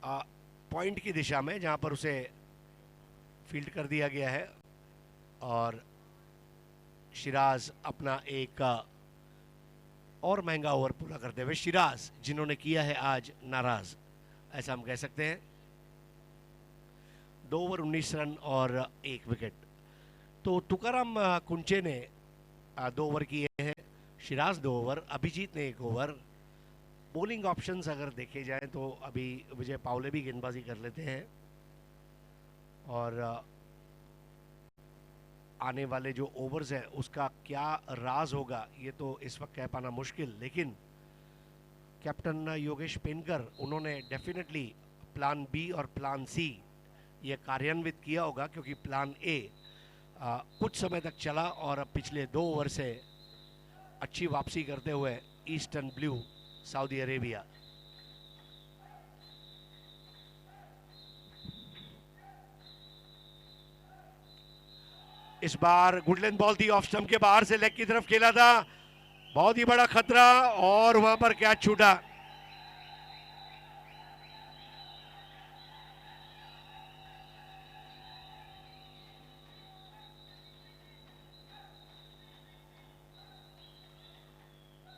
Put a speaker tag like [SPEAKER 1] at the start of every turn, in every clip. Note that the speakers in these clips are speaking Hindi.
[SPEAKER 1] पॉइंट की दिशा में, जहां पर उसे फील्ड कर दिया गया है। और शिराज अपना एक और महंगा ओवर पूरा करते हुए, शिराज जिन्होंने किया है आज नाराज, ऐसा हम कह सकते हैं। 2 ओवर 19 रन और 1 विकेट। तो तुकाराम कुंचे ने 2 ओवर किए हैं, शिराज 2 ओवर, अभिजीत ने 1 ओवर। बॉलिंग ऑप्शंस अगर देखे जाएं तो अभी विजय पावले भी गेंदबाजी कर लेते हैं। और आने वाले जो ओवर्स हैं उसका क्या राज होगा ये तो इस वक्त कह पाना मुश्किल, लेकिन कैप्टन योगेश पेनकर उन्होंने डेफिनेटली प्लान बी और प्लान सी ये कार्यान्वित किया होगा, क्योंकि प्लान ए कुछ समय तक चला और अब पिछले 2 ओवर से अच्छी वापसी करते हुए ईस्टर्न ब्लू सऊदी अरेबिया। इस बार गुडलैंड बॉल थी, ऑफ स्टंप के बाहर से लेग की तरफ खेला था, बहुत ही बड़ा खतरा, और वहां पर कैच छूटा।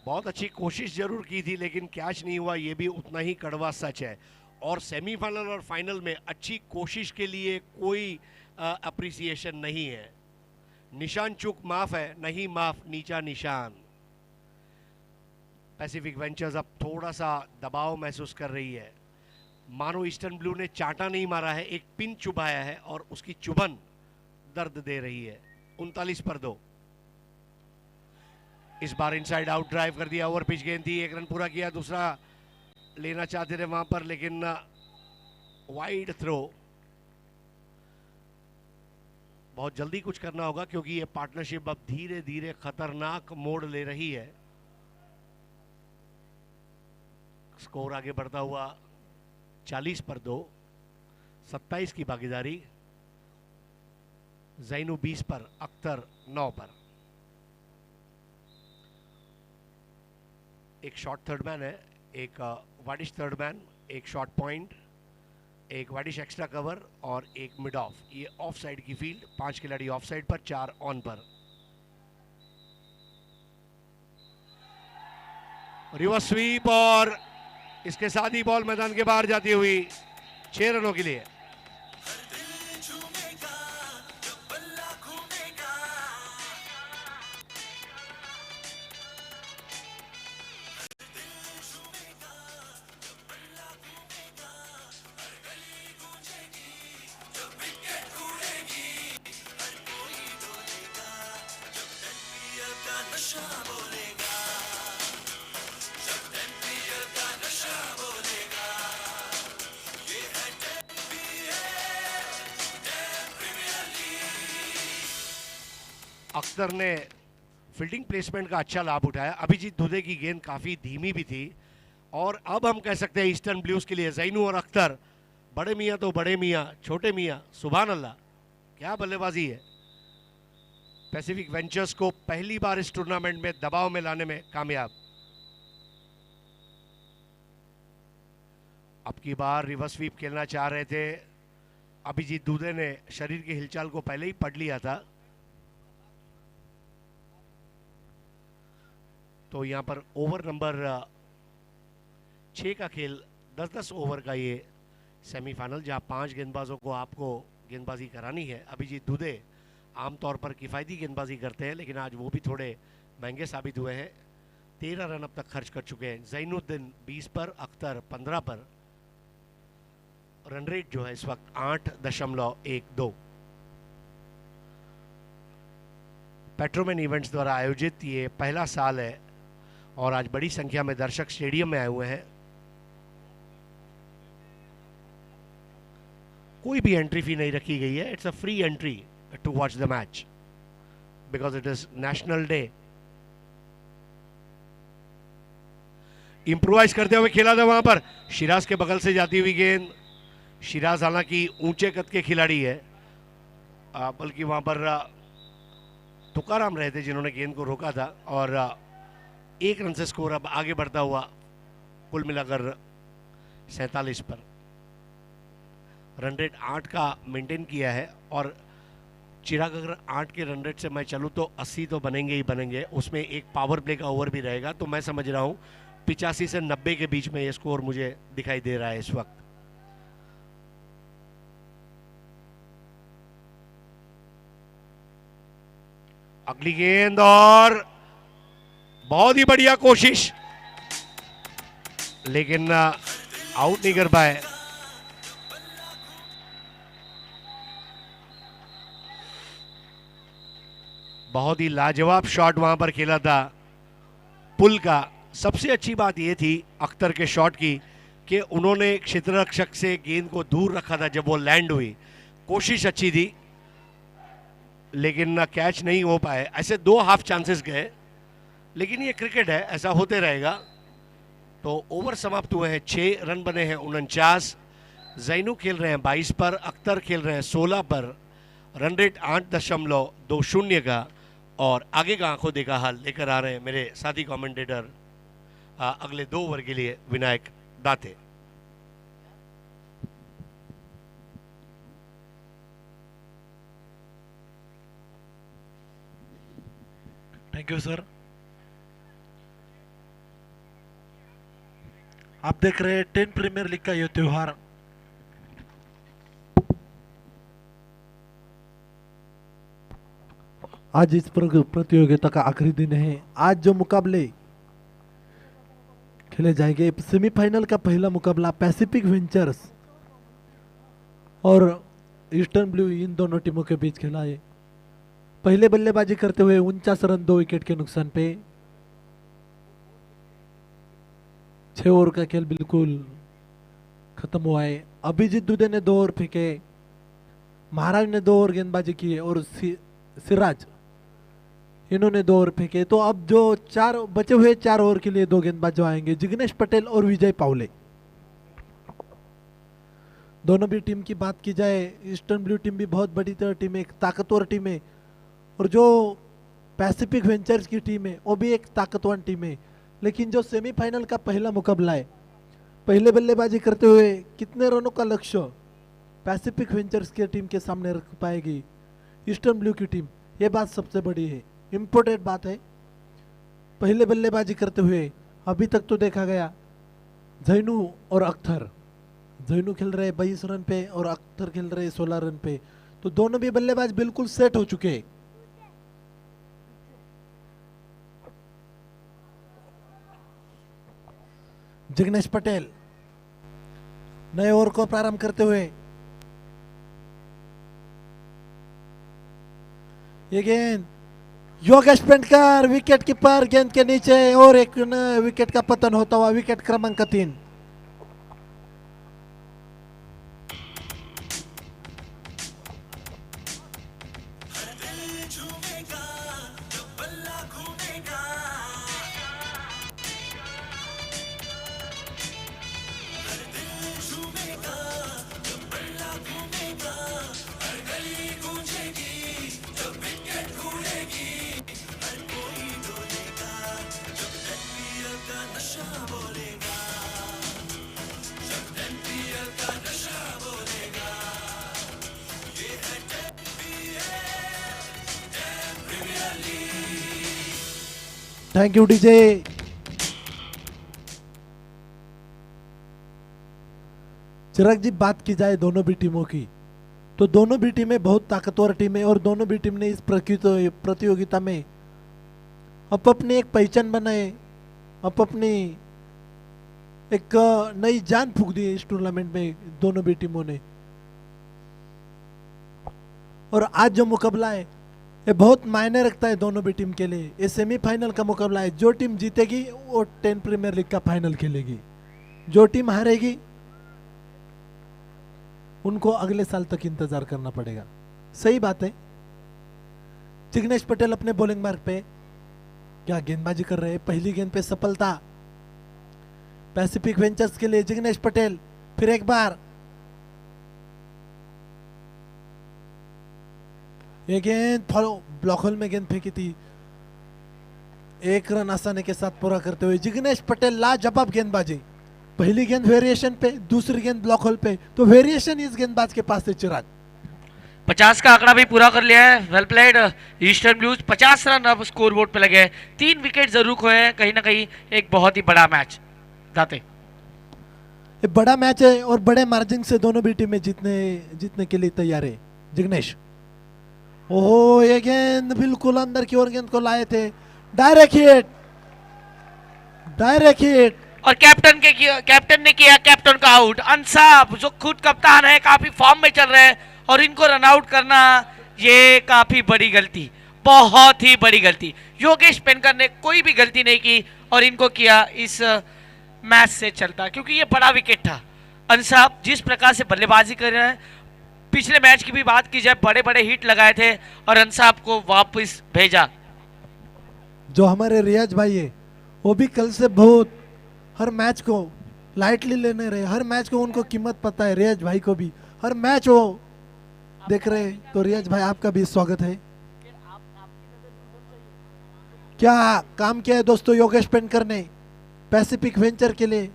[SPEAKER 1] बहुत अच्छी कोशिश जरूर की थी लेकिन कैच नहीं हुआ, ये भी उतना ही कड़वा सच है। और सेमीफाइनल और फाइनल में अच्छी कोशिश के लिए कोई अप्रिसिएशन नहीं है। निशान चूक माफ है, नहीं माफ नीचा निशान। पैसिफिक वेंचर्स अब थोड़ा सा दबाव महसूस कर रही है, मानो ईस्टर्न ब्लू ने चांटा नहीं मारा है, एक पिन चुभाया है और उसकी चुभन दर्द दे रही है। 39 पर 2। इस बार इनसाइड आउट ड्राइव कर दिया, ओवर पिच गेंद थी, 1 रन पूरा किया, दूसरा लेना चाहते थे वहां पर लेकिन वाइड थ्रो। बहुत जल्दी कुछ करना होगा क्योंकि ये पार्टनरशिप अब धीरे धीरे खतरनाक मोड़ ले रही है। स्कोर आगे बढ़ता हुआ 40 पर 2, 27 की भागीदारी, जैनू 20 पर, अख्तर 9 पर। एक शॉर्ट थर्ड मैन है, एक वाडिश थर्ड मैन, एक शॉर्ट पॉइंट, एक वाडिश एक्स्ट्रा कवर और एक मिड ऑफ। ये ऑफ साइड की फील्ड, 5 खिलाड़ी ऑफ साइड पर, 4 ऑन पर। रिवर्स स्वीप और इसके साथ ही बॉल मैदान के बाहर जाती हुई 6 रनों के लिए। अख्तर ने फील्डिंग प्लेसमेंट का अच्छा लाभ उठाया। अभिजीत दुबे की गेंद काफ़ी धीमी भी थी। और अब हम कह सकते हैं ईस्टर्न ब्लूज के लिए जैनू और अख्तर, बड़े मियाँ तो बड़े मियाँ, छोटे मियाँ सुभान अल्लाह, क्या बल्लेबाजी है। पैसिफिक वेंचर्स को पहली बार इस टूर्नामेंट में दबाव में लाने में कामयाब। अब की बार रिवर्स स्वीप खेलना चाह रहे थे, अभिजीत दुबे ने शरीर की हिलचाल को पहले ही पढ़ लिया था। तो यहां पर ओवर नंबर 6 का खेल, 10-10 ओवर का ये सेमीफाइनल, जहां 5 गेंदबाजों को आपको गेंदबाजी करानी है। अभिजीत दुबे आमतौर पर किफ़ायती गेंदबाजी करते हैं लेकिन आज वो भी थोड़े महंगे साबित हुए हैं। 13 रन अब तक खर्च कर चुके हैं। जैनुद्दीन 20 पर, अख्तर 15 पर। रन रेट जो है इस वक्त 8.12। पेट्रोमैन इवेंट्स द्वारा आयोजित ये पहला साल है और आज बड़ी संख्या में दर्शक स्टेडियम में आए हुए हैं। कोई भी एंट्री फी नहीं रखी गई है। It's a free entry to watch the match because it is national day. Improvise करते हुए खेला था वहां पर, शिराज के बगल से जाती हुई गेंद। शिराज हालांकि ऊंचे कद के खिलाड़ी है, बल्कि वहां पर तुकाराम रहे थे जिन्होंने गेंद को रोका था। और 1 रन से स्कोर अब आगे बढ़ता हुआ कुल मिलाकर 47 पर। रन रेट 8 का मेंटेन किया है। और चिराग, अगर 8 के रन रेट से मैं चलूँ तो 80 तो बनेंगे ही बनेंगे। उसमें एक पावर प्ले का ओवर भी रहेगा, तो मैं समझ रहा हूँ 85 से 90 के बीच में ये स्कोर मुझे दिखाई दे रहा है इस वक्त। अगली गेंद और बहुत ही बढ़िया कोशिश, लेकिन आउट नहीं कर पाए। बहुत ही लाजवाब शॉट वहां पर खेला था पुल का। सबसे अच्छी बात यह थी अख्तर के शॉट की कि उन्होंने क्षेत्ररक्षक से गेंद को दूर रखा था जब वो लैंड हुई। कोशिश अच्छी थी लेकिन कैच नहीं हो पाए। ऐसे 2 हाफ चांसेस गए, लेकिन ये क्रिकेट है, ऐसा होते रहेगा। तो ओवर समाप्त हुए हैं, 6 रन बने हैं 49। जैनू खेल रहे हैं 22 पर, अख्तर खेल रहे हैं 16 पर। रन रेट 8.20 का। और आगे का आंखों देखा हाल लेकर आ रहे हैं मेरे साथी कमेंटेटर अगले 2 ओवर के लिए विनायक दाते।
[SPEAKER 2] Thank you sir. आप देख रहे हैं 10 प्रीमियर लीग का यह त्योहार। आज इस प्रतियोगिता का आखिरी दिन है। आज जो मुकाबले खेले जाएंगे, सेमीफाइनल का पहला मुकाबला पैसिफिक वेंचर्स और ईस्टर्न ब्लू, इन दोनों टीमों के बीच खेला है। पहले बल्लेबाजी करते हुए 49 रन 2 विकेट के नुकसान पे। 6 ओवर का खेल बिल्कुल खत्म हुआ है। अभिजीत दुबे ने 2 ओवर फेंके, महाराज ने 2 ओवर गेंदबाजी की और सिराज, इन्होंने 2 ओवर फेंके। तो अब जो 4 बचे हुए 4 ओवर के लिए 2 गेंदबाज जो आएंगे, जिग्नेश पटेल और विजय पावले। दोनों भी टीम की बात की जाए, ईस्टर्न ब्लू टीम भी बहुत बड़ी टीम है, एक ताकतवर टीम है, और जो पैसिफिक वेंचर्स की टीम है वो भी एक ताकतवर टीम है। लेकिन जो सेमीफाइनल का पहला मुकाबला है, पहले बल्लेबाजी करते हुए कितने रनों का लक्ष्य पैसिफिक वेंचर्स की टीम के सामने रख पाएगी ईस्टर्न ब्लू की टीम, ये बात सबसे बड़ी है, इम्पोर्टेंट बात है। पहले बल्लेबाजी करते हुए अभी तक तो देखा गया जैनू और अख्तर, जैनू खेल रहे 22 रन पे और अख्तर खेल रहे 16 रन पे। तो दोनों भी बल्लेबाज बिल्कुल सेट हो चुके हैं। जिग्नेश पटेल नए ओवर को प्रारंभ करते हुए, ये गेंद योगेश पेंटकर विकेट कीपर गेंद के नीचे, और एक विकेट का पतन होता हुआ विकेट क्रमांक 3। Thank you DJ. Chirag ji, बात की जाए दोनों भी टीमों की, तो दोनों भी टीमें बहुत ताकतवर टीम है और दोनों भी टीम ने इस प्रतियोगिता में अपनी एक पहचान बनाए, अपनी एक नई जान फूंक दी इस टूर्नामेंट में दोनों भी टीमों ने। और आज जो मुकाबला है ये बहुत मायने रखता है दोनों भी टीम के लिए। ये सेमीफाइनल का मुकाबला है, जो टीम जीतेगी वो 10 प्रीमियर लीग का फाइनल खेलेगी, जो टीम हारेगी उनको अगले साल तक इंतजार करना पड़ेगा। सही बात है। जिग्नेश पटेल अपने बॉलिंग मार्ग पे क्या गेंदबाजी कर रहे हैं, पहली गेंद पे सफलता पैसिफिक वेंचर्स के लिए। जिग्नेश पटेल फिर एक बार, ये गेंद ब्लॉक होल में गेंद फेंकी थी, 1 रन आसानी के साथ पूरा करते हुए जिग्नेश पटेल लाजवाब गेंदबाजी, पहली गेंद वेरिएशन पे, दूसरी गेंद ब्लॉक होल पे, तो वेरिएशन इस गेंदबाज के पास है चिराग।
[SPEAKER 3] 50 का आंकड़ा भी पूरा कर लिया है। Well played eastern blues. 50 run अब स्कोर बोर्ड पे लगे हैं। 3 विकेट जरूर खोए हैं। कहीं ना कहीं एक बहुत ही बड़ा मैच दाते।
[SPEAKER 2] ये बड़ा मैच है और बड़े मार्जिन से दोनों भी टीमें जीतने के लिए तैयार है। जिग्नेश, ओहो, ये गेंद बिल्कुल अंदर की ओर गेंद को लाए थे। Direct hit, direct hit.
[SPEAKER 3] और कैप्टन ने किया कैप्टन का आउट। अंसाब जो खुद कप्तान है, काफी फॉर्म में चल रहे हैं, और इनको रन आउट करना ये काफी बड़ी गलती, बहुत ही बड़ी गलती। योगेश पेनकर ने कोई भी गलती नहीं की और इनको किया इस मैच से चलता, क्योंकि ये बड़ा विकेट था। अंसाब जिस प्रकार से बल्लेबाजी कर रहे हैं, पिछले मैच की भी बात की जाए, बड़े बड़े हिट लगाए थे और अंसाब को वापस भेजा।
[SPEAKER 2] जो हमारे रियाज भाई है वो भी कल से बहुत हर मैच को लाइटली लेने रहे, हर मैच को उनको कीमत पता है। रियाज भाई को भी हर मैच वो देख रहे हैं, तो रियाज भाई आपका भी स्वागत है। क्या काम किया है दोस्तों योगेश पेनकर ने पैसिफिक वेंचर के लिए।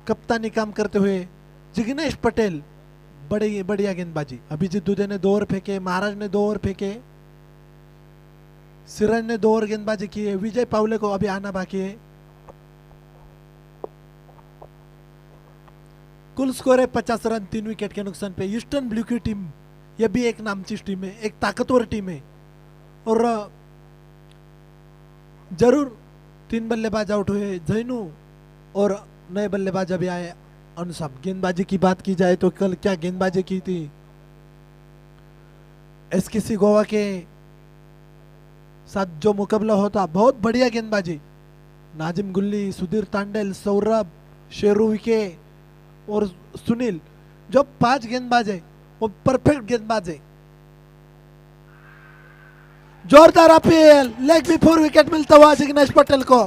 [SPEAKER 2] कप्तानी काम करते हुए जिग्नेश पटेल, बड़ी बढ़िया गेंदबाजी। अभिजीत दुबे ने 2 ओवर फेंके, महाराज ने 2 ओवर फेंके, सिराज ने 2 ओवर गेंदबाजी की है। विजय पावले को अभी आना बाकी है। कुल स्कोर है 50 रन 3 विकेट के नुकसान पे। ईस्टर्न ब्लू की टीम यह भी एक नामचीज टीम है, एक ताकतवर टीम है, और जरूर 3 बल्लेबाज आउट हुए, जैनू और नए बल्लेबाज अभी आए अनुसाब। गेंदबाजी की बात की जाए तो कल क्या गेंदबाजी की थी। एसकेसी गोवा के साथ जो मुकाबला होता, बहुत बढ़िया गेंदबाजी। नाजिम गुल्ली, सुधीर तांडेल, सौरभ, शेरू विके और सुनील, जो 5 गेंदबाज है वो परफेक्ट गेंदबाज है। जोरदार अपील, लेग बिफोर विकेट मिलता हुआ जिग्नेश पटेल को।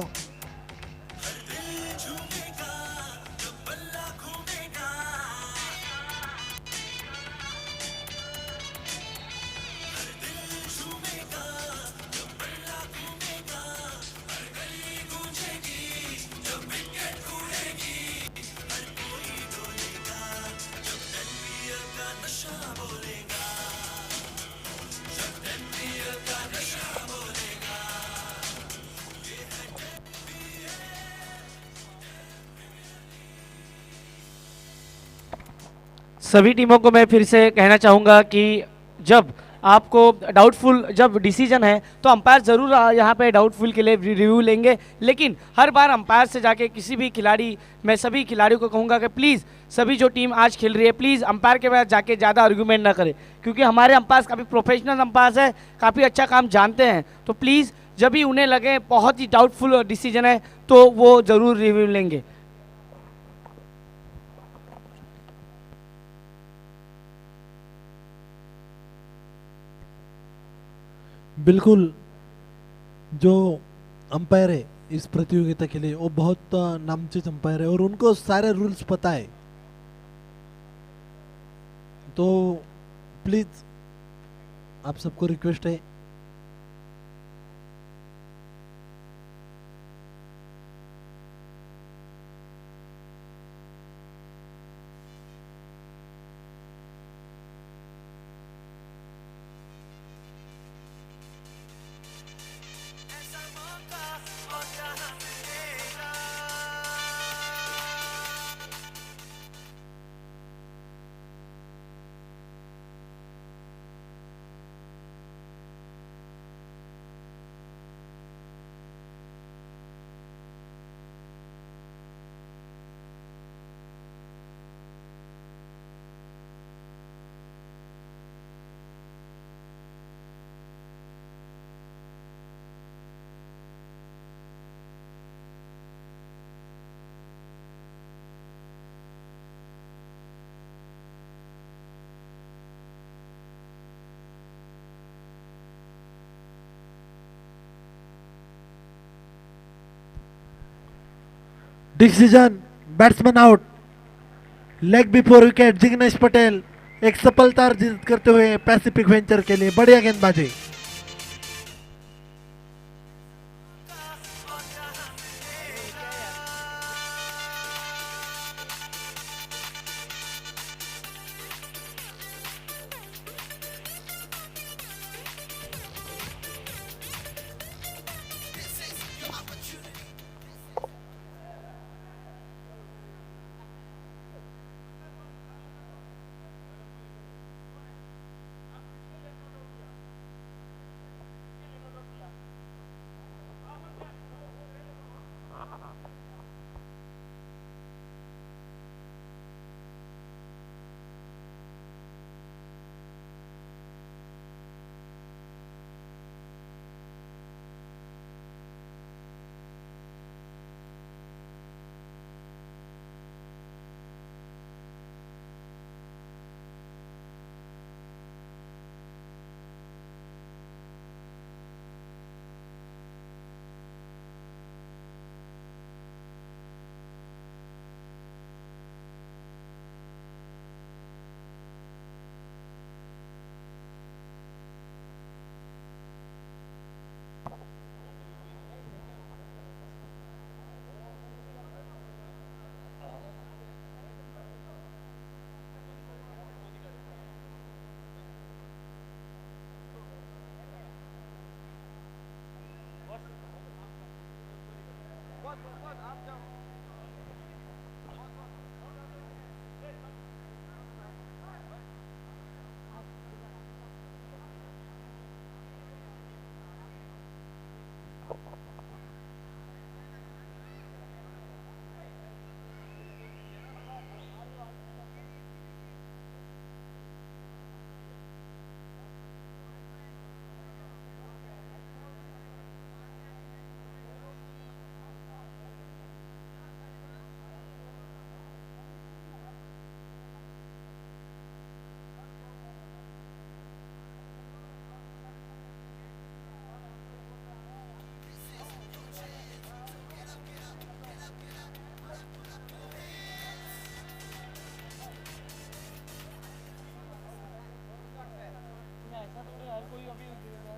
[SPEAKER 3] सभी टीमों को मैं फिर से कहना चाहूँगा कि जब आपको डाउटफुल जब डिसीजन है तो अंपायर ज़रूर यहाँ पे डाउटफुल के लिए रिव्यू लेंगे, लेकिन हर बार अंपायर से जाके किसी भी खिलाड़ी, मैं सभी खिलाड़ियों को कहूँगा कि प्लीज़ सभी जो टीम आज खेल रही है प्लीज़ अंपायर के पास जाके ज़्यादा आर्गूमेंट ना करें, क्योंकि हमारे अंपायर काफ़ी प्रोफेशनल अंपायर है, काफ़ी अच्छा काम जानते हैं। तो प्लीज़ जब भी उन्हें लगे बहुत ही डाउटफुल डिसीजन है तो वो ज़रूर रिव्यू लेंगे।
[SPEAKER 2] बिल्कुल, जो अंपायर है इस प्रतियोगिता के लिए वो बहुत नामचीज अंपायर है और उनको सारे रूल्स पता है। तो प्लीज आप सबको रिक्वेस्ट है, decision batsman out, leg before wicket. Jignesh Patel एक सफलता अर्जित करते हुए पैसिफिक वेंचर के लिए बढ़िया गेंदबाजी।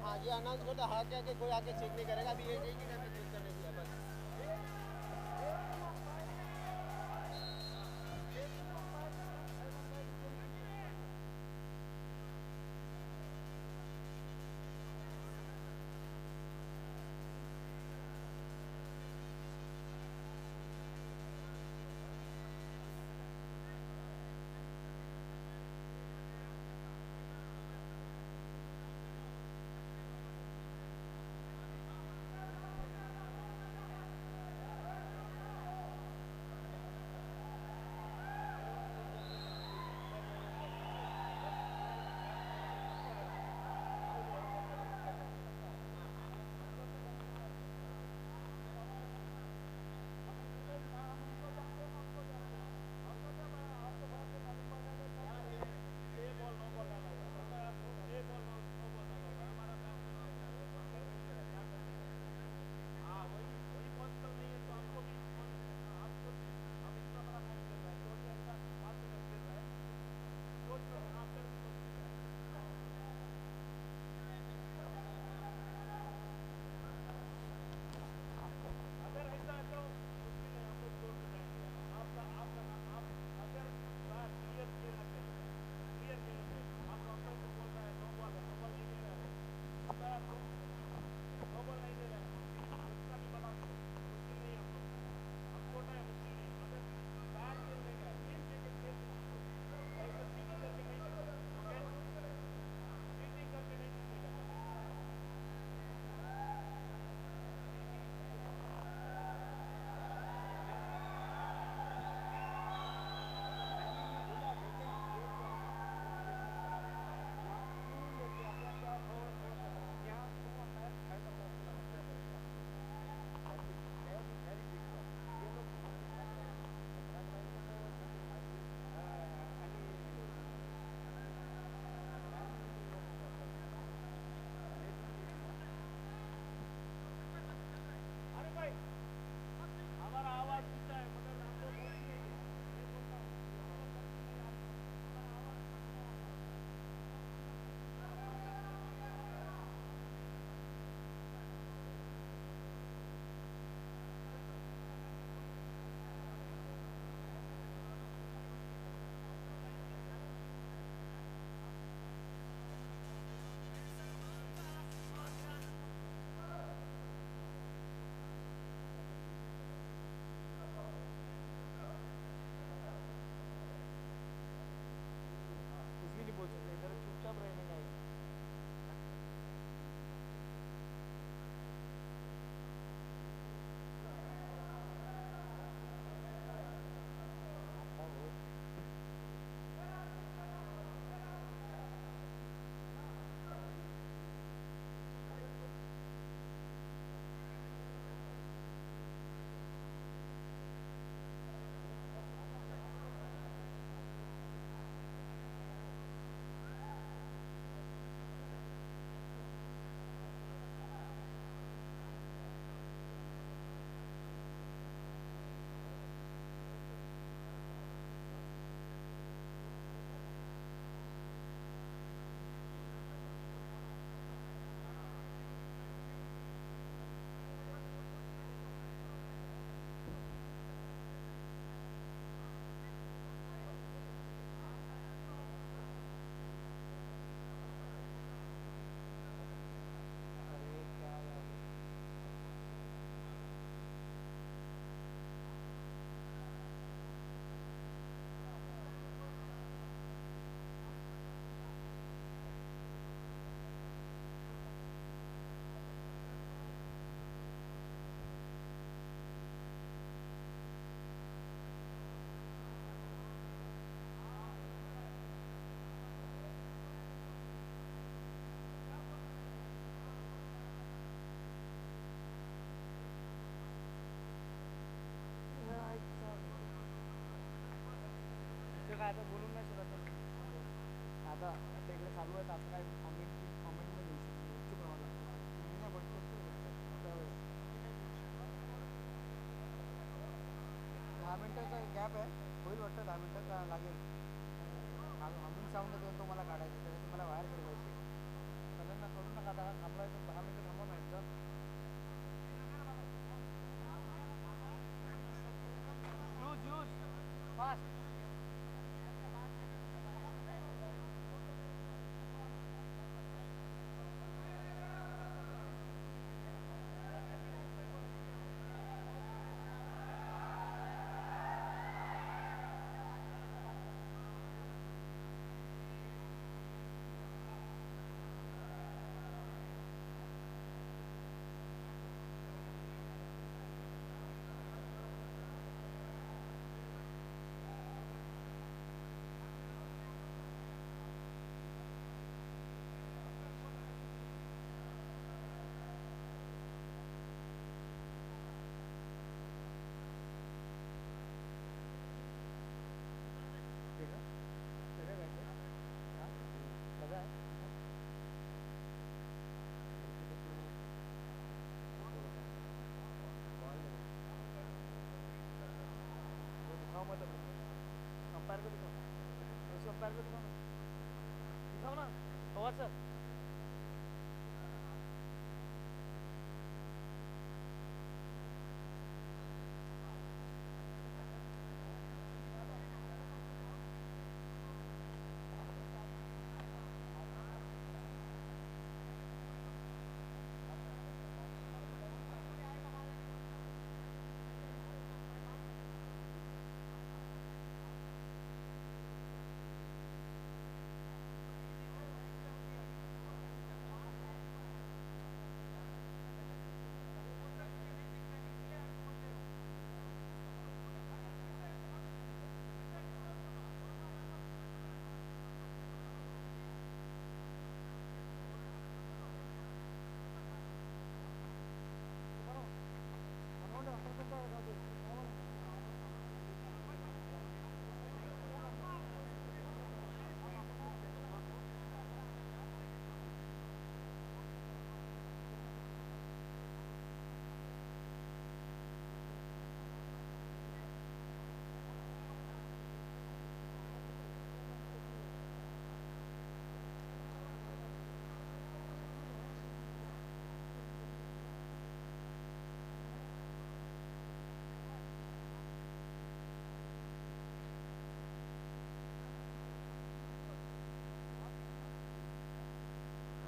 [SPEAKER 4] हाँ ये अनाउंस करता हाथ जाके कोई आके चेक नहीं करेगा अभी एक ही टाइम पे चेक करने दिया बस
[SPEAKER 3] आता बोलून नाही शकत ना. आता आता इकडे चालू आहे तर आपण काय कॉमेंटमध्ये देऊ शकतो. चुप राहावं लागतं. मी नाही बंद करतो आता 10 मिनिटाचा गॅप आहे. होईल वाटतं 10 मिनिटं का लागेल. हमिंग साऊंड येतो तो मला काढायचा त्याच्यात मला बाहेर फिरवायचे. सगळ्यांना करू नका आता थांबला तर 10 मिनिटं थांबा नाही तर यूज फास्ट. कंपेयर को दिखाओ. कंपेयर को दिखाओ ना. दिखाओ ना. पवार सर.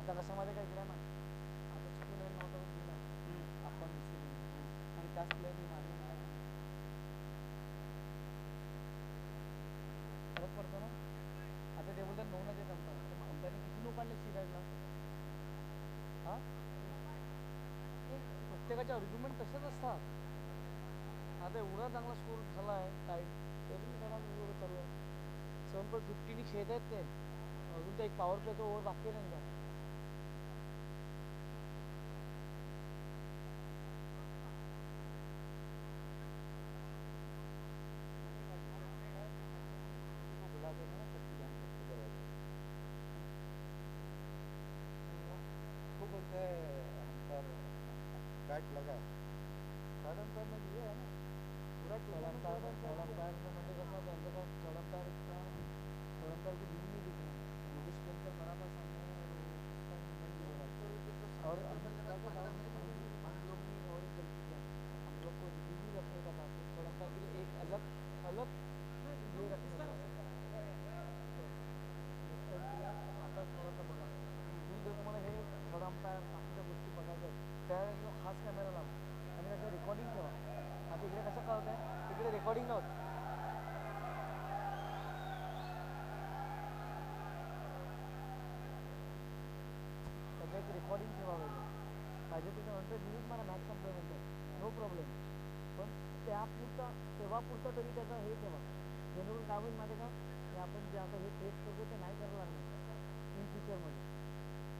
[SPEAKER 3] आता कशामध्ये काय केलं ना आता चुकून नव्हतं दिला आपण आणि त्याच प्लेअरनी मारली नाही फरक पडतो ना. आता ते बोलतात 9 येत अंपायर अंपायरने किती लोक काढले शिरायला. हां प्रत्येकाचे आर्ग्युमेंट तसेच असतात. आता एवढा चांगला स्कोर झाला आहे टाईट तरी त्याला एवढं चालू आहे. 7.50 खेळत आहेत ते अजून तर एक पॉवर प्लेचा ओव्हर बाकी आहे त्यांचा.
[SPEAKER 4] बैट लगा
[SPEAKER 3] थर्ड अंपायर में दिया है ना पूरा थर्ड अंपायर मैंने करना था का थर्ड अंपायर की टीम नहीं दिखना मुझे स्पिन कर बना था सामने और हम लोग ने और एक गलती किया. हम लोग को रिव्यू रखने का था तो थर्ड अंपायर के लिए एक अलग अलग ये रखने का आता थोडासा बघा मी जर तुम्हाला हे थर्ड अंपायर बाकीच्या गोष्टी बघायच्या त्या खास कॅमेरा लावा आणि त्याचं रेकॉर्डिंग ठेवा. आता इकडे कसं कळत आहे तिकडे रेकॉर्डिंग नव्हतं. त्याचं एक रेकॉर्डिंग ठेवा पाहिजे त्याच्यानंतर न्यूज मला मॅच संपल्यानंतर नो प्रॉब्लेम पण त्यापुरता तेव्हापुरता तरी त्याचा हे ठेवा जेणेकरून काय होईल माहिती का की आपण जे आता हे फेस करतो ते नाही करायला लागणार इन फ्युचरमध्ये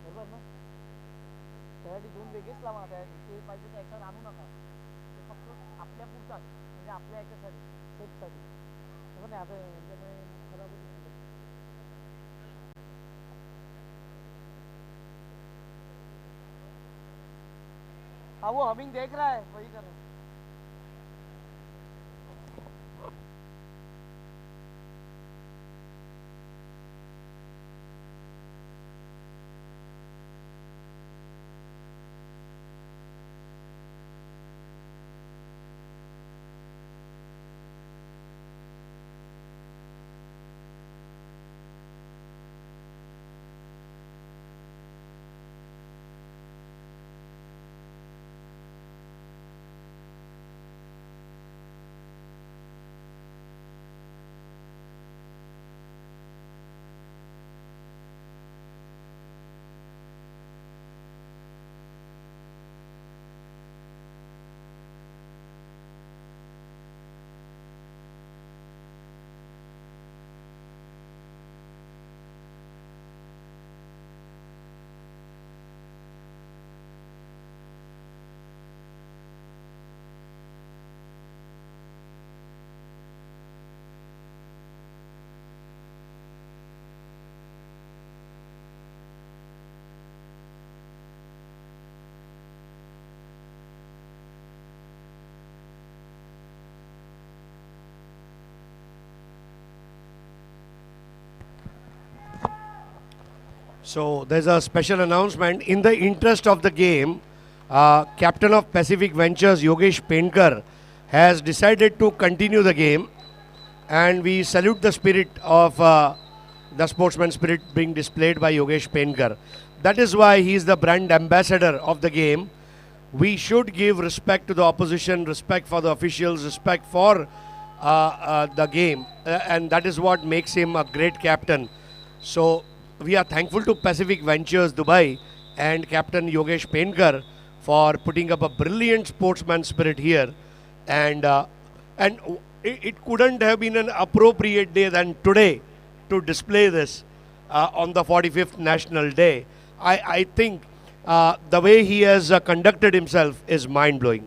[SPEAKER 3] बरोबर ना. त्यासाठी 2 वेगळेच लावा त्यासाठी ते पाहिजे तर याच्यात आणू नका ते फक्त आपल्या पुरताच म्हणजे आपल्या याच्यासाठी सेफसाठी बरोबर नाही. आता यांच्याकडे खरं हाँ वो हमिंग देख रहा है, वही कर रहा है।
[SPEAKER 1] So there's a special announcement. In the interest of the game, captain of Pacific Ventures Yogesh Penkar has decided to continue the game, and we salute the spirit of the sportsman spirit being displayed by Yogesh Penkar. That is why he is the brand ambassador of the game. We should give respect to the opposition, respect for the officials, respect for the game, and that is what makes him a great captain. So we are thankful to Pacific Ventures Dubai and Captain Yogesh Penkar for putting up a brilliant sportsman spirit here, and it couldn't have been an appropriate day than today to display this on the 45th National Day. I think the way he has conducted himself is mind blowing.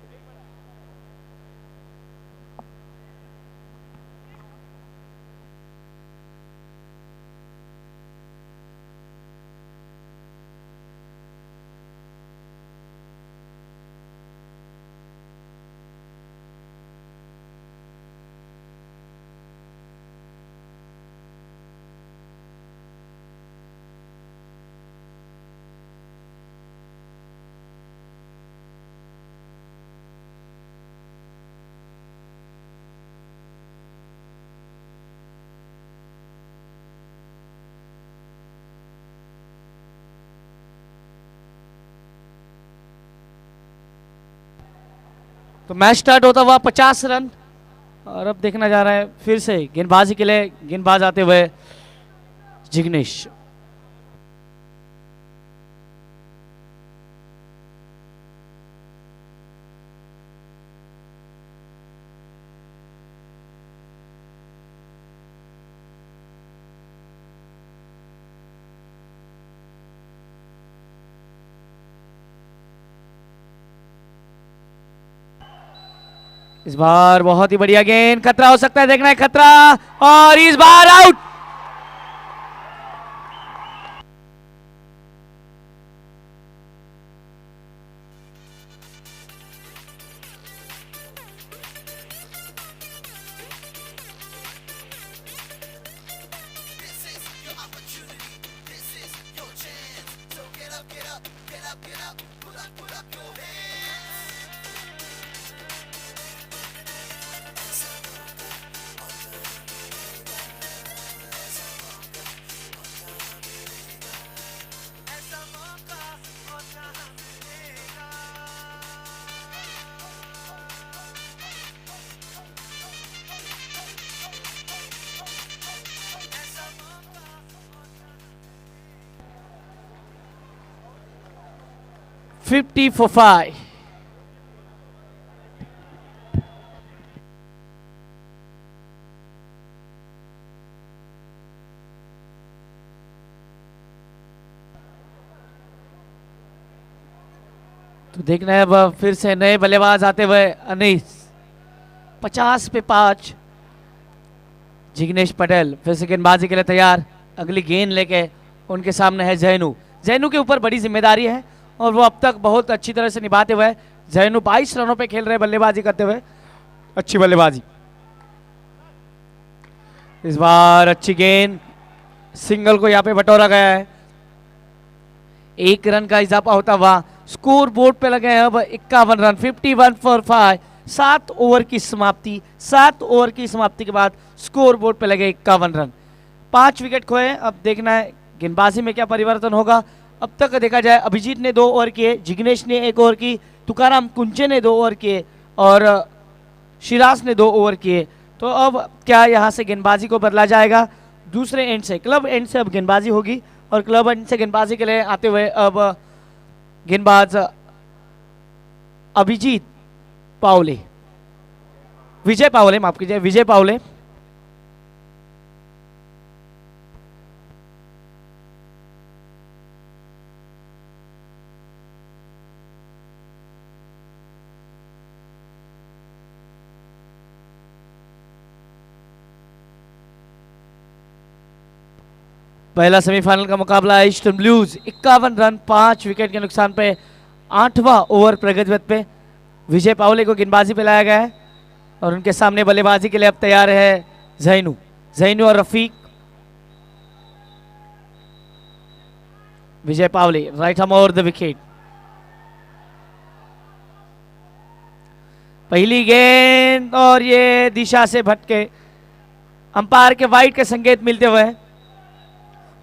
[SPEAKER 3] तो मैच स्टार्ट होता हुआ 50 रन, और अब देखना जा रहा है फिर से गेंदबाजी के लिए गेंदबाज आते हुए जिग्नेश। इस बार बहुत ही बढ़िया गेंद, खतरा हो सकता है, देखना है खतरा, और इस बार आउट। $50 for 5. तो देखना है अब फिर से नए बल्लेबाज आते हुए अनीस। 50 पे 5, जिग्नेश पटेल फिर से गेंदबाजी के लिए तैयार, अगली गेंद लेके उनके सामने है जैनू। जैनू के ऊपर बड़ी जिम्मेदारी है और वो अब तक बहुत अच्छी तरह से निभाते हुए, जैनू 22 रनों पे खेल रहे बल्लेबाजी करते हुए, अच्छी बल्लेबाजी। इस बार अच्छी गेंद, सिंगल को यहाँ पे बटोरा गया है, 1 रन का इजाफा होता हुआ स्कोर बोर्ड पे लगे हैं अब 51 रन, 51 फॉर 5। 7 ओवर की समाप्ति, 7 ओवर की समाप्ति के बाद स्कोर बोर्ड पे लगे 51 रन, 5 विकेट खोए। अब देखना है गेंदबाजी में क्या परिवर्तन होगा। अब तक देखा जाए अभिजीत ने 2 ओवर किए, जिग्नेश ने 1 ओवर की, तुकाराम कुंचे ने 2 ओवर किए और शिराज ने 2 ओवर किए। तो अब क्या यहाँ से गेंदबाजी को बदला जाएगा, दूसरे एंड से, क्लब एंड से अब गेंदबाजी होगी और क्लब एंड से गेंदबाजी के लिए आते हुए अब गेंदबाज अभिजीत पावले, विजय पावले, माफ कीजिए, विजय पावले। पहला सेमीफाइनल का मुकाबला है ईस्टर्न ब्लूज 51 रन 5 विकेट के नुकसान पे 8वां ओवर प्रगतिवत पे विजय पावले को गेंदबाजी पे लाया गया है और उनके सामने बल्लेबाजी के लिए अब तैयार है जैनू, जैनू और Rafiq. Vijay Pawale right arm over the wicket, पहली गेंद और ये दिशा से भटके, अंपायर के वाइड के संकेत मिलते हुए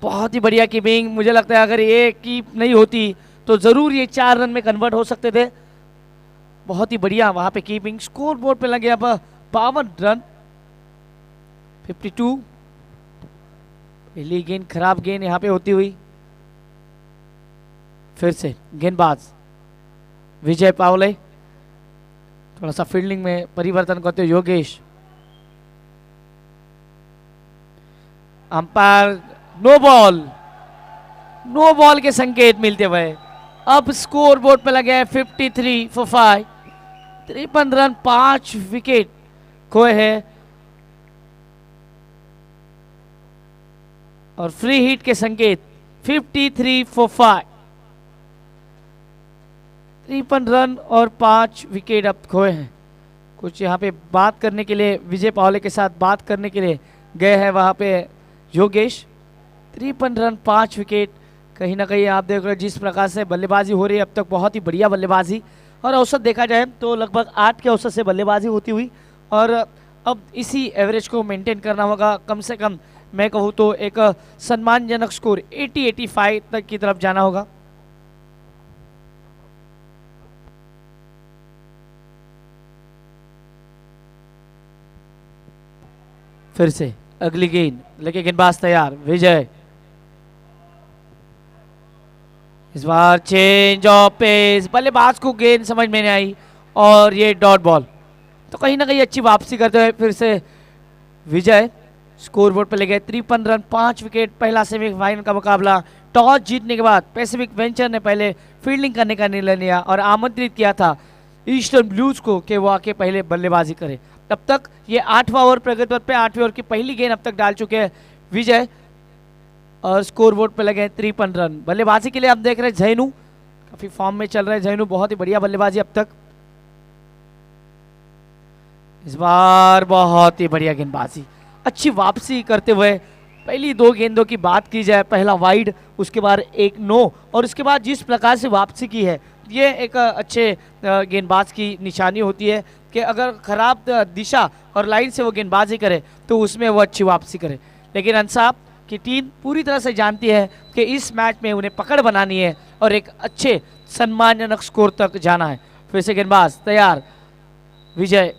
[SPEAKER 3] बहुत ही बढ़िया कीपिंग। मुझे लगता है अगर ये कीप नहीं होती तो जरूर ये 4 रन में कन्वर्ट हो सकते थे। बहुत ही बढ़िया वहां पे कीपिंग, स्कोर बोर्ड पे लगे अब 52 रन 52। पहली गेंद खराब गेंद यहां पे होती हुई, फिर से गेंदबाज विजय पावले, थोड़ा सा फील्डिंग में परिवर्तन करते हुए Yogesh. Umpire no ball, no ball के संकेत मिलते हुए अब स्कोर बोर्ड पे लगे हैं 53 फॉर 5, 53 रन 5 विकेट खोए हैं और फ्री हिट के संकेत 53 फॉर 5, 53 रन और 5 विकेट अब खोए हैं। कुछ यहाँ पे बात करने के लिए, विजय पावले के साथ बात करने के लिए गए हैं वहां पे योगेश। 53 रन 5 विकेट, कहीं ना कहीं आप देख रहे हो जिस प्रकार से बल्लेबाजी हो रही है अब तक, बहुत ही बढ़िया बल्लेबाजी। और औसत देखा जाए तो लगभग 8 के औसत से बल्लेबाजी होती हुई और अब इसी एवरेज को मेंटेन करना होगा। कम से कम मैं कहूँ तो एक सम्मानजनक स्कोर 80-85 तक की तरफ जाना होगा। फिर से अगली गेंद लेके गेंदबाज तैयार विजय, इस बार चेंज ऑफ पेस, बल्लेबाज को गेंद समझ में नहीं आई और ये डॉट बॉल। तो कहीं ना कहीं अच्छी वापसी करते हुए फिर से विजय स्कोर बोर्ड पर ले गए 53 रन 5 विकेट। पहला सेमीफाइनल का मुकाबला टॉस जीतने के बाद पैसिफिक वेंचर ने पहले फील्डिंग करने का निर्णय लिया और आमंत्रित किया था ईस्टर्न ब्लूज को कि वो आके पहले बल्लेबाजी करे। तब तक ये 8वां ओवर प्रगतिपथ पे 8वें ओवर की पहली गेंद अब तक डाल चुके हैं विजय और स्कोर बोर्ड पे लगे 53 रन। बल्लेबाजी के लिए आप देख रहे हैं जैनू काफी फॉर्म में चल रहे हैं, जैनू बहुत ही बढ़िया बल्लेबाजी अब तक। इस बार बहुत ही बढ़िया गेंदबाजी, अच्छी वापसी करते हुए पहली 2 गेंदों की बात की जाए, पहला वाइड, उसके बाद एक नो और उसके बाद जिस प्रकार से वापसी की है ये एक अच्छे गेंदबाज की निशानी होती है कि अगर खराब दिशा और लाइन से वो गेंदबाजी करे तो उसमें वो अच्छी वापसी करे। लेकिन अंसाब की टीम पूरी तरह से जानती है कि इस मैच में उन्हें पकड़ बनानी है और एक अच्छे सम्मानजनक स्कोर तक जाना है। फिर से गेंदबाज तैयार विजय,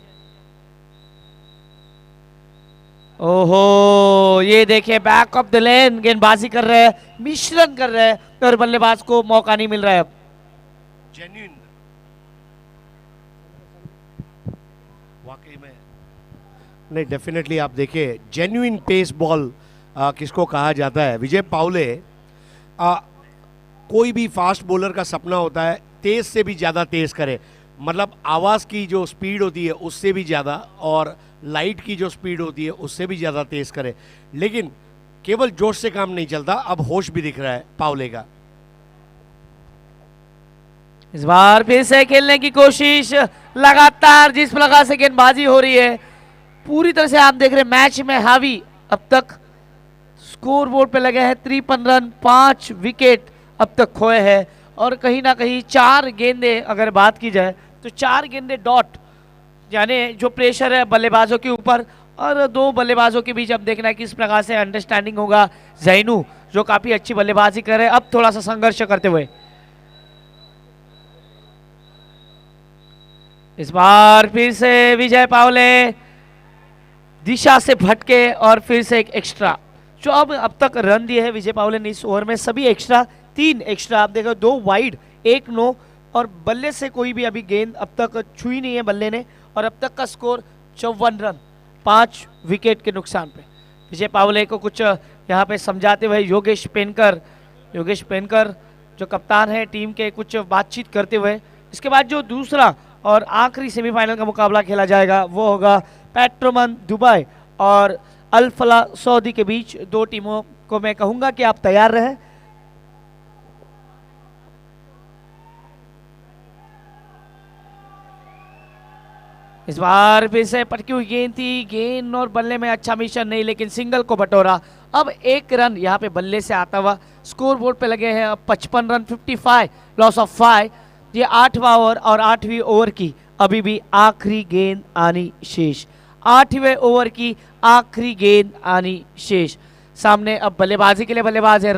[SPEAKER 3] ओहो ये देखिए बैक ऑफ द लेन गेंदबाजी कर रहे हैं, मिश्रण कर रहे हैं और बल्लेबाज को मौका नहीं मिल रहा है। अब
[SPEAKER 1] जेन्युइन, वाकई में नहीं, डेफिनेटली आप देखिए जेन्युइन पेस बॉल किसको कहा जाता है। विजय पावले कोई भी फास्ट बॉलर का सपना होता है तेज से भी ज़्यादा तेज करे, मतलब आवाज़ की जो स्पीड होती है उससे भी ज़्यादा और लाइट की जो स्पीड होती है उससे भी ज़्यादा तेज़ करे, लेकिन केवल जोश से काम नहीं चलता, अब होश भी दिख रहा है पावले का।
[SPEAKER 3] इस बार फिर से खेलने की कोशिश, लगातार जिस प्रकार से गेंदबाजी हो रही है पूरी तरह से आप देख रहे हैं मैच में हावी। अब तक स्कोर बोर्ड पे लगे हैं 53 रन, 5 विकेट अब तक खोए हैं और कहीं ना कहीं 4 गेंदे अगर बात की जाए तो 4 गेंदे डॉट, यानी जो प्रेशर है बल्लेबाजों के ऊपर और 2 बल्लेबाजों के बीच अब देखना है किस प्रकार से अंडरस्टैंडिंग होगा। जैनू जो काफी अच्छी बल्लेबाजी कर रहे हैं, अब थोड़ा सा संघर्ष करते हुए। इस बार फिर से विजय पावले दिशा से भटके और फिर से एक एक्स्ट्रा। जो अब तक रन दिए हैं विजय पावले ने इस ओवर में सभी एक्स्ट्रा, 3 एक्स्ट्रा आप देखो, 2 वाइड 1 नो, और बल्ले से कोई भी अभी गेंद अब तक छुई नहीं है बल्ले ने, और अब तक का स्कोर 54 रन 5 विकेट के नुकसान पे। विजय पावले को कुछ यहाँ पे समझाते हुए योगेश पेनकर जो कप्तान है टीम के, कुछ बातचीत करते हुए। इसके बाद जो दूसरा और आखिरी सेमीफाइनल का मुकाबला खेला जाएगा वो होगा पेट्रोमन दुबई और अल फला सऊदी के बीच। 2 टीमों को मैं कहूंगा कि आप तैयार रहें। इस बार फिर से पटकी हुई गेंद थी, गेंद और बल्ले में अच्छा मिशन नहीं, लेकिन सिंगल को बटोरा। अब 1 रन यहाँ पे बल्ले से आता हुआ स्कोर बोर्ड पे लगे हैं अब 55 रन, 55 लॉस ऑफ 5। ये 8वां ओवर और 8वीं ओवर की अभी भी आखिरी गेंद आनी शेष, 8वें ओवर की आखिरी गेंद आनी शेष। सामने अब बल्लेबाजी के लिए बल्लेबाज है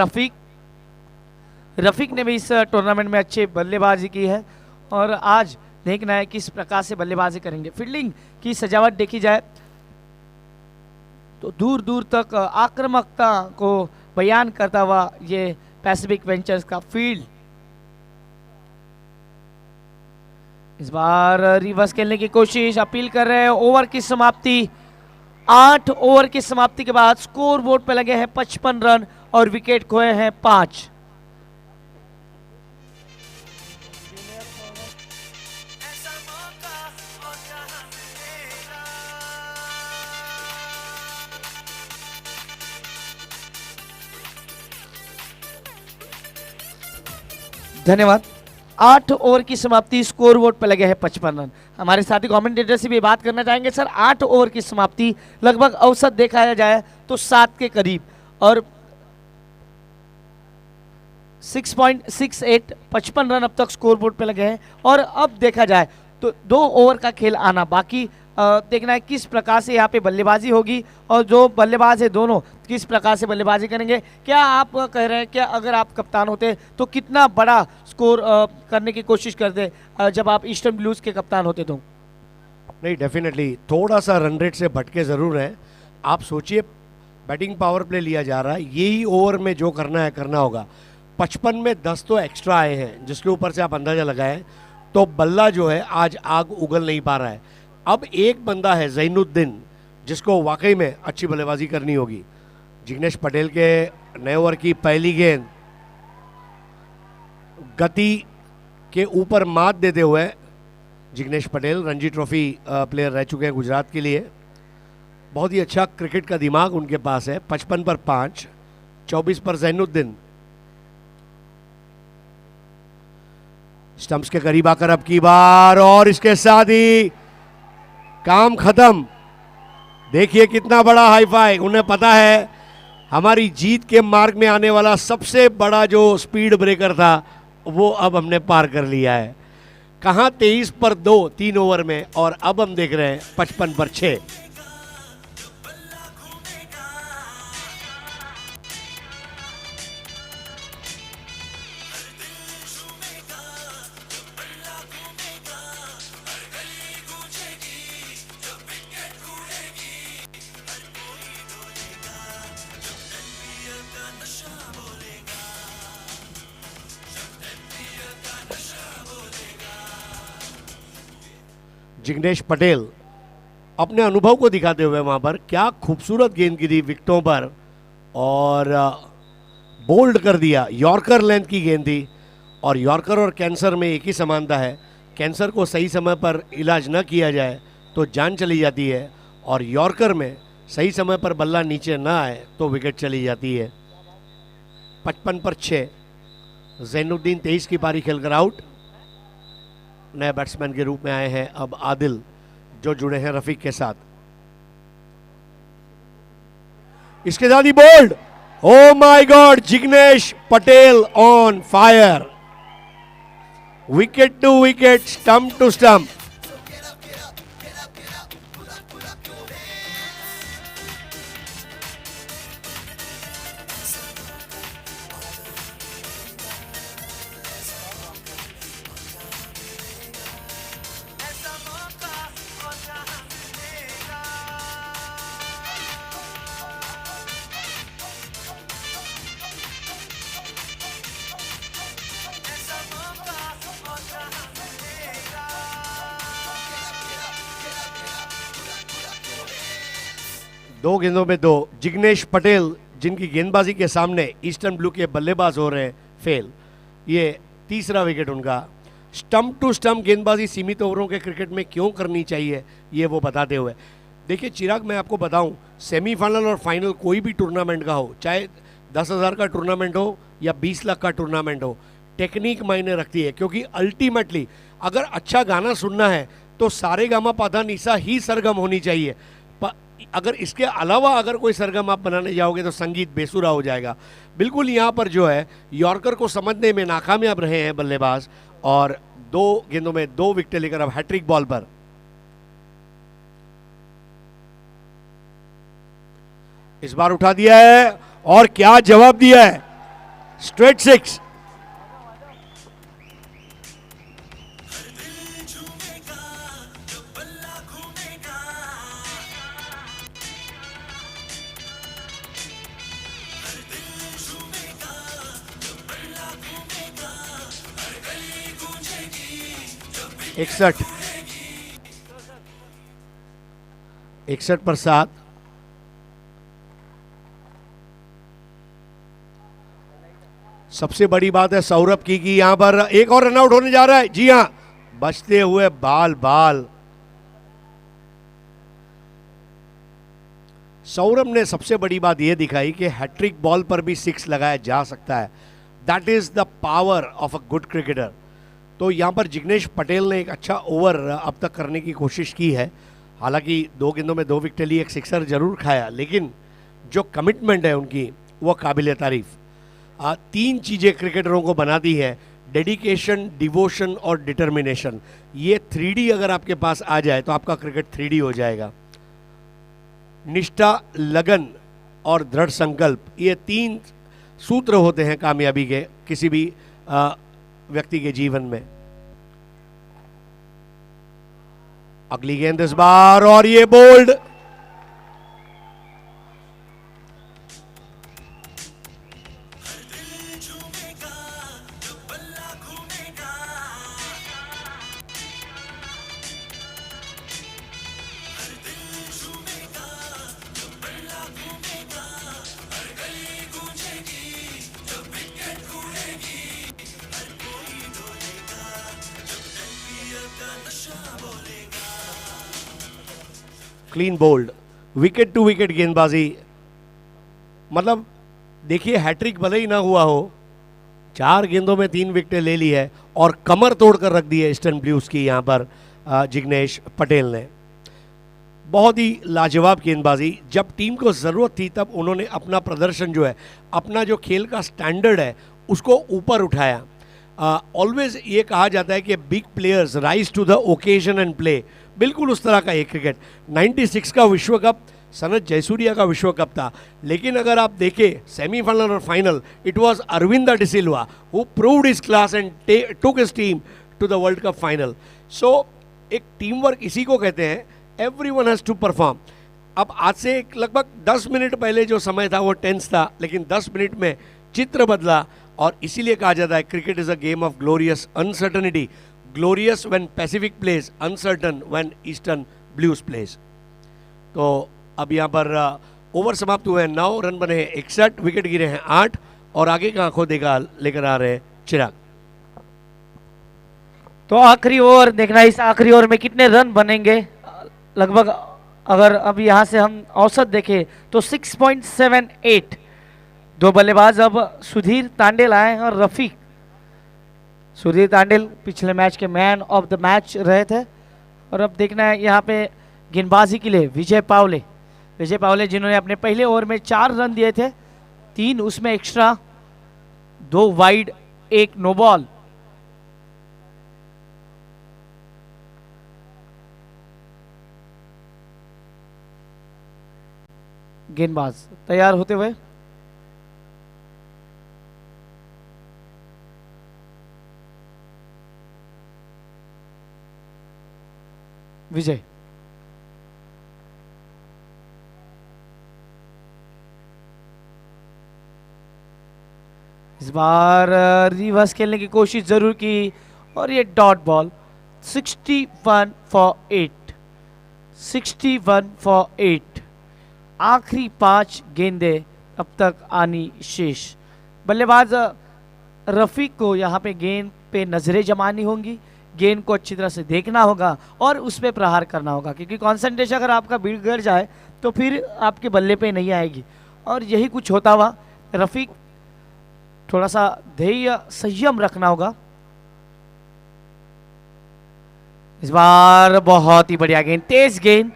[SPEAKER 3] रफीक ने भी इस टूर्नामेंट में अच्छी बल्लेबाजी की है और आज देखना है किस प्रकार से बल्लेबाजी करेंगे। फील्डिंग की सजावट देखी जाए तो दूर दूर तक आक्रामकता को बयान करता हुआ ये पैसिफिक वेंचर्स का फील्ड। इस बार रिवर्स खेलने की कोशिश, अपील कर रहे हैं। ओवर की समाप्ति, 8 ओवर की समाप्ति के बाद स्कोर बोर्ड पे लगे हैं 55 रन और विकेट खोए हैं 5। धन्यवाद। 8 ओवर की समाप्ति, स्कोर बोर्ड पे लगे हैं 55 रन। हमारे साथी कमेंटेटर से भी बात करना चाहेंगे। सर, 8 ओवर की समाप्ति लगभग औसत देखा जाए तो 7 के करीब और 6.68 55 रन अब तक स्कोर बोर्ड पे लगे हैं और अब देखा जाए तो 2 ओवर का खेल आना बाकी। देखना है किस प्रकार से यहाँ पे बल्लेबाजी होगी और जो बल्लेबाज है दोनों किस प्रकार से बल्लेबाजी करेंगे। क्या आप कह रहे हैं कि अगर आप कप्तान होते तो कितना बड़ा स्कोर करने की कोशिश करते जब आप ईस्टर्न ब्लूज के कप्तान होते तो?
[SPEAKER 1] नहीं, डेफिनेटली थोड़ा सा रन रेट से भटके ज़रूर हैं। आप सोचिए बैटिंग पावर प्ले लिया जा रहा है, यही ओवर में जो करना है करना होगा। 55 में 10 तो एक्स्ट्रा आए हैं जिसके ऊपर से आप अंदाज़ा लगाएं तो बल्ला जो है आज आग उगल नहीं पा रहा है। अब एक बंदा है ज़ैनुद्दीन जिसको वाकई में अच्छी बल्लेबाजी करनी होगी। जिग्नेश पटेल के नए ओवर की पहली गेंद गति के ऊपर मात देते हुए जिग्नेश पटेल रणजी ट्रॉफी प्लेयर रह चुके हैं गुजरात के लिए। बहुत ही अच्छा क्रिकेट का दिमाग उनके पास है। 55 पर 5, 24 पर ज़ैनुद्दीन। स्टंप्स के करीब आकर अब की बार और इसके साथ ही काम खत्म। देखिए कितना बड़ा हाई फाई। उन्हें पता है हमारी जीत के मार्ग में आने वाला सबसे बड़ा जो स्पीड ब्रेकर था वो अब हमने पार कर लिया है। कहाँ 23 पर 2 3 ओवर में, और अब हम देख रहे हैं 55 पर 6। जिग्नेश पटेल अपने अनुभव को दिखाते हुए वहाँ पर क्या खूबसूरत गेंद गिरी विकेटों पर और बोल्ड कर दिया। यॉर्कर लेंथ की गेंद थी और यॉर्कर और कैंसर में एक ही समानता है कैंसर को सही समय पर इलाज न किया जाए तो जान चली जाती है, और यॉर्कर में सही समय पर बल्ला नीचे ना आए तो विकेट चली जाती है। 55 पर 6। जैनुद्दीन 23 की पारी खेलकर आउट। नए बैट्समैन के रूप में आए हैं अब आदिल, जो जुड़े हैं रफीक के साथ। इसके साथ ही bowled, oh my god, Jignesh Patel on fire. Wicket to wicket, stump to stump. दो गेंदों में दो। जिग्नेश पटेल, जिनकी गेंदबाजी के सामने ईस्टर्न ब्लू के बल्लेबाज हो रहे हैं फेल, ये तीसरा विकेट उनका। स्टंप टू स्टंप गेंदबाजी सीमित ओवरों के क्रिकेट में क्यों करनी चाहिए, ये वो बताते हुए। देखिए चिराग, मैं आपको बताऊं, सेमीफाइनल और फाइनल कोई भी टूर्नामेंट का हो, चाहे 10,000 का टूर्नामेंट हो या 20 लाख का टूर्नामेंट हो, टेक्निक मायने रखती है। क्योंकि अल्टीमेटली अगर अच्छा गाना सुनना है तो सारेगामा पाधा निसा ही सरगम होनी चाहिए। अगर इसके अलावा अगर कोई सरगम आप बनाने जाओगे तो संगीत बेसुरा हो जाएगा। बिल्कुल यहाँ पर जो है यॉर्कर को समझने में नाकामयाब रहे हैं बल्लेबाज, और 2 गेंदों में 2 विकेट लेकर अब हैट्रिक बॉल पर। इस बार उठा दिया है और क्या जवाब दिया है, स्ट्रेट 6। इकसठ 61 पर 7। सबसे बड़ी बात है सौरभ की कि यहां पर एक और रनआउट होने जा रहा है। जी हां, बचते हुए बाल। सौरभ ने सबसे बड़ी बात यह दिखाई कि हैट्रिक बॉल पर भी 6 लगाया जा सकता है। That is the power of a good cricketer. तो यहाँ पर जिग्नेश पटेल ने एक अच्छा ओवर अब तक करने की कोशिश की है। हालांकि 2 गेंदों में 2 विकेट लिए, एक सिक्सर जरूर खाया, लेकिन जो कमिटमेंट है उनकी वो काबिल तारीफ। 3 चीज़ें क्रिकेटरों को बनाती है, डेडिकेशन, डिवोशन और डिटर्मिनेशन। ये 3D अगर आपके पास आ जाए तो आपका क्रिकेट 3D हो जाएगा। निष्ठा, लगन और दृढ़ संकल्प, ये 3 सूत्र होते हैं कामयाबी के किसी भी व्यक्ति के जीवन में। अगली गेंद इस बार, और ये bold. Clean bold, wicket to wicket गेंदबाजी। मतलब देखिए, हैट्रिक भले ही ना हुआ हो, 4 गेंदों में 3 विकेटें ले ली है और कमर तोड़कर रख दी है ईस्टर्न ब्लूज की यहाँ पर जिग्नेश पटेल ने। बहुत ही लाजवाब गेंदबाजी। जब टीम को ज़रूरत थी तब उन्होंने अपना प्रदर्शन जो है, अपना जो खेल का स्टैंडर्ड है, उसको ऊपर उठाया। ऑलवेज ये कहा जाता है कि big players rise to the occasion and play. बिल्कुल उस तरह का एक क्रिकेट। 96 का विश्व कप सनत जयसूर्या का विश्व कप था, लेकिन अगर आप देखें सेमीफाइनल और final, it was Aravinda de Silva who proved his class and took his team to the world cup final. So एक टीम वर्क इसी को कहते हैं, एवरीवन हैज़ टू परफॉर्म। अब आज से लगभग 10 मिनट पहले जो समय था वो टेंस था, लेकिन 10 मिनट में चित्र बदला, और इसीलिए कहा जाता है cricket is a game of glorious uncertainty. Glorious when Pacific plays, uncertain when Eastern Blues plays. तो अब यहाँ पर ओवर समाप्त हुए हैं, 9 रन बने हैं, 61 विकेट गिरे हैं 8, और आगे का आंखों देखा लेकर आ रहे हैं चिराग।
[SPEAKER 3] तो आखिरी ओवर देखना, इस आखिरी ओवर में कितने रन बनेंगे। लगभग अगर अब यहाँ से हम औसत देखें तो 6.78। दो बल्लेबाज अब सुधीर तांडेल आए और रफीक। सुधीर तांडेल पिछले मैच के मैन ऑफ द मैच रहे थे। और अब देखना है यहाँ पे गेंदबाजी के लिए विजय पावले। विजय पावले जिन्होंने अपने पहले ओवर में 4 रन दिए थे, 3 उसमें एक्स्ट्रा, 2 वाइड, 1 नो बॉल। गेंदबाज तैयार होते हुए विजय। इस बार रिवर्स खेलने की कोशिश जरूर की और ये डॉट बॉल। 61 for 8, 61 for 8। आखिरी 5 गेंदें अब तक आनी शेष। बल्लेबाज रफीक को यहाँ पे गेंद पे नजरें जमानी होंगी, गेंद को अच्छी तरह से देखना होगा और उस पर प्रहार करना होगा, क्योंकि कंसंट्रेशन अगर आपका बिगड़ जाए तो फिर आपके बल्ले पे नहीं आएगी। और यही कुछ होता हुआ। रफीक थोड़ा सा धैर्य संयम रखना होगा। इस बार बहुत ही बढ़िया गेंद, तेज गेंद।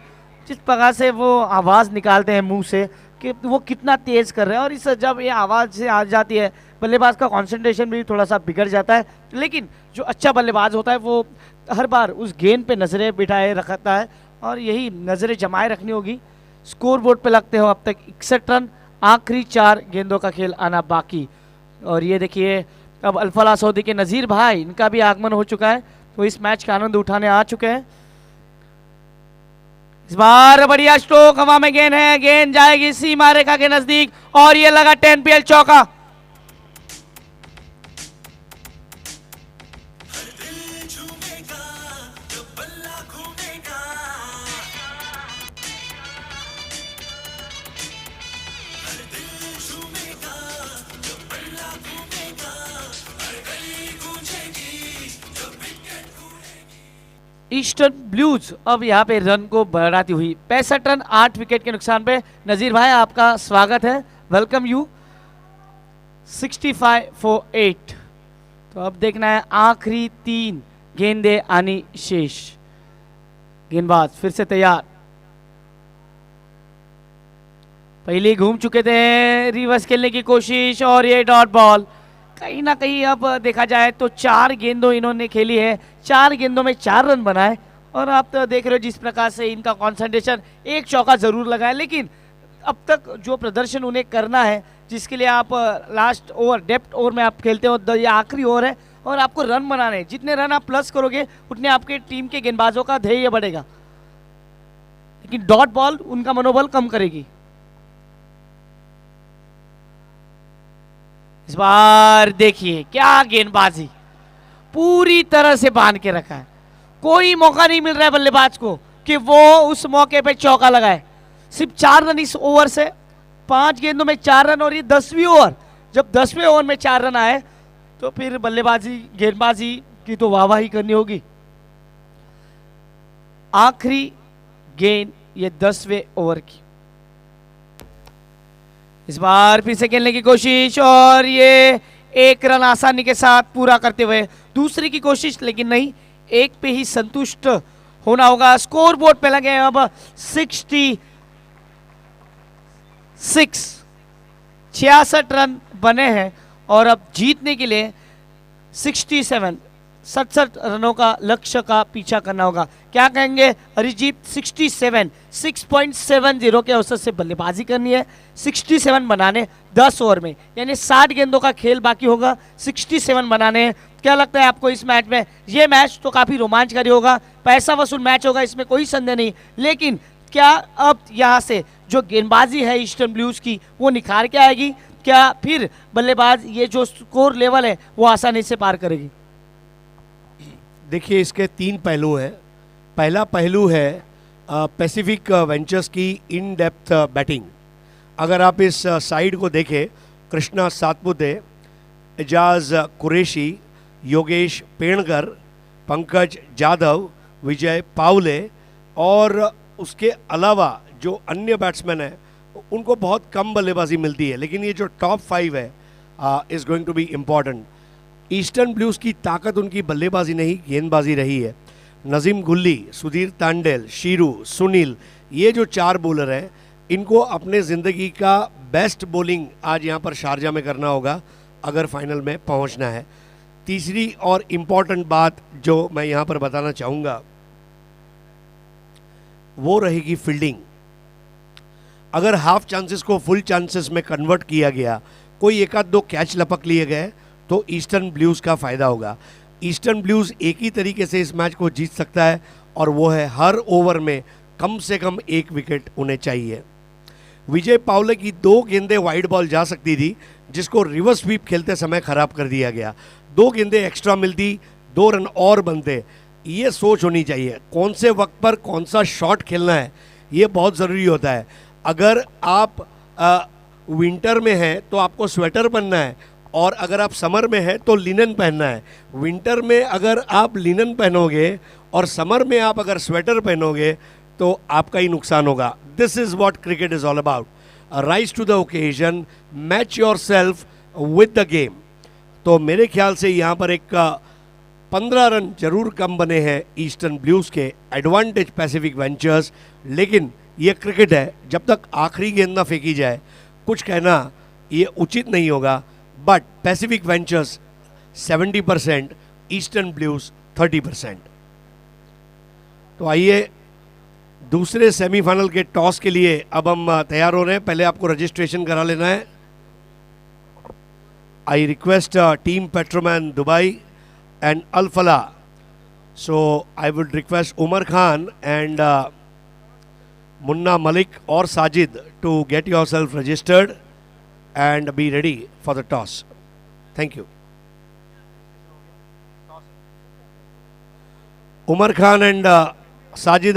[SPEAKER 3] जिस प्रकार से वो आवाज निकालते हैं मुंह से कि वो कितना तेज कर रहे हैं, और इस जब ये आवाज से आ जाती है बल्लेबाज का कंसंट्रेशन भी थोड़ा सा बिगड़ जाता है। लेकिन जो अच्छा बल्लेबाज होता है वो हर बार उस गेंद पे नजरें बिठाए रखता है और यही नजरें जमाए रखनी होगी। स्कोर बोर्ड पे लगते हो अब तक 61 रन, आखिरी 4 गेंदों का खेल आना बाकी। और ये देखिए अब अल्फला सऊदी के नज़ीर भाई, इनका भी आगमन हो चुका है, तो इस मैच का आनंद उठाने आ चुके हैं। इस बार बढ़िया स्ट्रोक, हवा में गेंद है, गेंद जाएगी सीमा रेखा के नजदीक और ये लगा 10 PL चौका। ईस्टर्न ब्लूज अब यहाँ पे रन को बढ़ाती हुई 65 रन 8 विकेट के नुकसान पे। नजीर भाई आपका स्वागत है, वेलकम यू। 65 फॉर 8। तो अब देखना है आखिरी 3 गेंदें आनी शेष। गेंदबाज फिर से तैयार, पहले घूम चुके थे, रिवर्स खेलने की कोशिश और ये डॉट बॉल। कहीं ना कहीं अब देखा जाए तो 4 गेंदों इन्होंने खेली है, 4 गेंदों में 4 रन बनाए। और आप तो देख रहे हो जिस प्रकार से इनका कंसंट्रेशन, एक चौका जरूर लगा है, लेकिन अब तक जो प्रदर्शन उन्हें करना है, जिसके लिए आप लास्ट ओवर, डेप्थ ओवर में आप खेलते हो, ये आखिरी ओवर है और आपको रन बनाने हैं। जितने रन आप प्लस करोगे उतने आपके टीम के गेंदबाजों का ध्येय बढ़ेगा, लेकिन डॉट बॉल उनका मनोबल कम करेगी। इस बार देखिए क्या गेंदबाजी, पूरी तरह से बांध के रखा है। कोई मौका नहीं मिल रहा है बल्लेबाज को कि वो उस मौके पे चौका लगाए। सिर्फ 4 रन इस ओवर से, 5 गेंदों में 4 रन। और ये 10वीं ओवर, जब 10वें ओवर में 4 रन आए तो फिर बल्लेबाजी, गेंदबाजी की तो वाहवाही करनी होगी। आखिरी गेंद ये 10वें ओवर की। इस बार फिर से खेलने की कोशिश और ये 1 रन आसानी के साथ पूरा करते हुए दूसरी की कोशिश, लेकिन नहीं, 1 पे ही संतुष्ट होना होगा। स्कोर बोर्ड पे लगे अब 66 रन बने हैं और अब जीतने के लिए 67 रनों का लक्ष्य का पीछा करना होगा। क्या कहेंगे अरिजीत? 67, 6.70 के औसत से बल्लेबाजी करनी है, 67 बनाने 10 ओवर में, यानी 60 गेंदों का खेल बाकी होगा, 67 बनाने हैं। क्या लगता है आपको इस मैच में? ये मैच तो काफी रोमांचकारी होगा, पैसा वसूल मैच होगा, इसमें कोई संदेह नहीं। लेकिन क्या अब यहाँ से जो गेंदबाजी है ईस्टर्न ब्लूज की वो निखार के आएगी? क्या फिर बल्लेबाज ये जो स्कोर लेवल है वो आसानी से पार करेगी?
[SPEAKER 1] देखिए इसके 3 पहलू हैं। पहला पहलू है पैसिफिक वेंचर्स की इन डेप्थ बैटिंग। अगर आप इस साइड को देखें, कृष्णा सातपुते, एजाज कुरैशी, योगेश पेणकर, पंकज जाधव, विजय पावले, और उसके अलावा जो अन्य बैट्समैन हैं उनको बहुत कम बल्लेबाजी मिलती है, लेकिन ये जो टॉप 5 है is going to be important. Eastern Blues की ताकत उनकी बल्लेबाजी नहीं गेंदबाजी रही है। नजीम गुल्ली, सुधीर तांडेल, शीरू, सुनील, ये जो 4 बॉलर हैं इनको अपने ज़िंदगी का बेस्ट बॉलिंग आज यहाँ पर शारजा में करना होगा अगर फाइनल में पहुँचना है। तीसरी और इम्पॉर्टेंट बात जो मैं यहाँ पर बताना चाहूँगा वो रहेगी फील्डिंग। अगर हाफ चांसेस को फुल चांसेस में कन्वर्ट किया गया, कोई एक आध दो कैच लपक लिए गए तो ईस्टर्न ब्लूज़ का फ़ायदा होगा। ईस्टर्न ब्लूज़ एक ही तरीके से इस मैच को जीत सकता है और वो है हर ओवर में कम से कम 1 विकेट उन्हें चाहिए। विजय पावले की 2 गेंदें वाइड बॉल जा सकती थी जिसको रिवर्स स्वीप खेलते समय ख़राब कर दिया गया। 2 गेंदें एक्स्ट्रा मिलती, 2 रन और बनते। ये सोच होनी चाहिए कौन से वक्त पर कौन सा शॉट खेलना है, ये बहुत ज़रूरी होता है। अगर आप विंटर में हैं तो आपको स्वेटर पहनना है, और अगर आप समर में हैं तो लिनन पहनना है। विंटर में अगर आप लिनन पहनोगे और समर में आप अगर स्वेटर पहनोगे तो आपका ही नुकसान होगा। This is what cricket is all about, rise to the occasion, match yourself with the game. तो मेरे ख्याल से यहाँ पर एक 15 रन जरूर कम बने हैं ईस्टर्न ब्लूज़ के, एडवांटेज पैसिफिक वेंचर्स। लेकिन ये क्रिकेट है, जब तक आखिरी गेंद ना फेंकी जाए कुछ कहना ये उचित नहीं होगा। But Pacific ventures 70%, eastern blues 30%। तो आइए दूसरे सेमीफाइनल के टॉस के लिए अब हम तैयार हो रहे हैं। पहले आपको रजिस्ट्रेशन करा लेना है। I request team Petroman Dubai and Al Falah. So I would request Umar Khan and Munna Malik or Sajid to get yourself registered and be ready for the toss. Thank you. Umar Khan and Sajid are